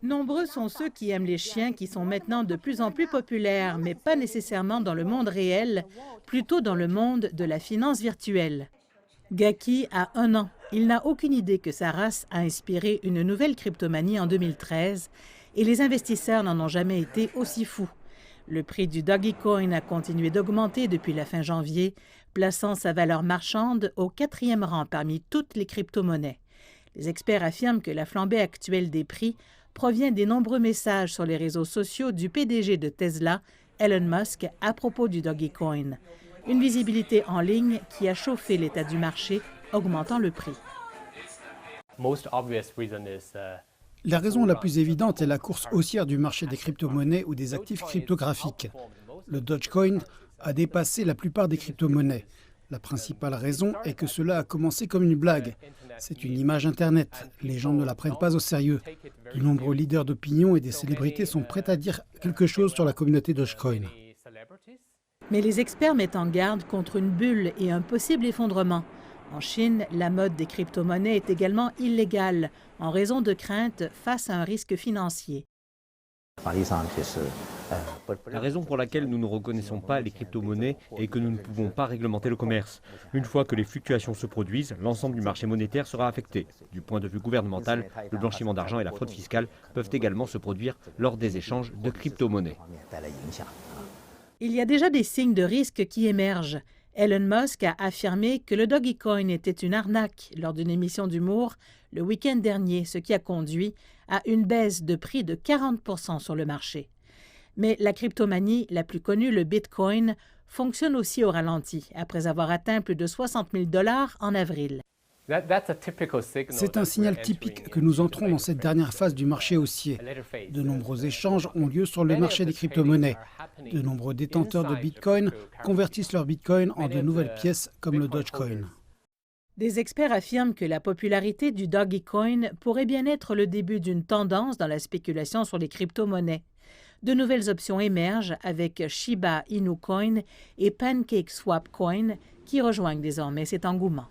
Nombreux sont ceux qui aiment les chiens qui sont maintenant de plus en plus populaires, mais pas nécessairement dans le monde réel, plutôt dans le monde de la finance virtuelle. Gaki a 1 an. Il n'a aucune idée que sa race a inspiré une nouvelle cryptomanie en 2013 et les investisseurs n'en ont jamais été aussi fous. Le prix du Dogecoin a continué d'augmenter depuis la fin janvier, plaçant sa valeur marchande au 4e rang parmi toutes les crypto-monnaies. Les experts affirment que la flambée actuelle des prix provient des nombreux messages sur les réseaux sociaux du PDG de Tesla, Elon Musk, à propos du Dogecoin. Une visibilité en ligne qui a chauffé l'état du marché, augmentant le prix. La raison la plus évidente est la course haussière du marché des crypto-monnaies ou des actifs cryptographiques. Le Dogecoin a dépassé la plupart des crypto-monnaies. La principale raison est que cela a commencé comme une blague. C'est une image Internet. Les gens ne la prennent pas au sérieux. De nombreux leaders d'opinion et des célébrités sont prêts à dire quelque chose sur la communauté Dogecoin. Mais les experts mettent en garde contre une bulle et un possible effondrement. En Chine, la mode des crypto-monnaies est également illégale en raison de craintes face à un risque financier. La raison pour laquelle nous ne reconnaissons pas les crypto-monnaies est que nous ne pouvons pas réglementer le commerce. Une fois que les fluctuations se produisent, l'ensemble du marché monétaire sera affecté. Du point de vue gouvernemental, le blanchiment d'argent et la fraude fiscale peuvent également se produire lors des échanges de crypto-monnaies. Il y a déjà des signes de risque qui émergent. Elon Musk a affirmé que le Dogecoin était une arnaque lors d'une émission d'humour le week-end dernier, ce qui a conduit à une baisse de prix de 40% sur le marché. Mais la cryptomanie la plus connue, le Bitcoin, fonctionne aussi au ralenti, après avoir atteint plus de 60 000 $ en avril. C'est un signal typique que nous entrons dans cette dernière phase du marché haussier. De nombreux échanges ont lieu sur le marché des crypto-monnaies. De nombreux détenteurs de Bitcoin convertissent leur Bitcoin en de nouvelles pièces comme le Dogecoin. Des experts affirment que la popularité du Dogecoin pourrait bien être le début d'une tendance dans la spéculation sur les crypto-monnaies. De nouvelles options émergent avec Shiba Inu Coin et PancakeSwap Coin qui rejoignent désormais cet engouement.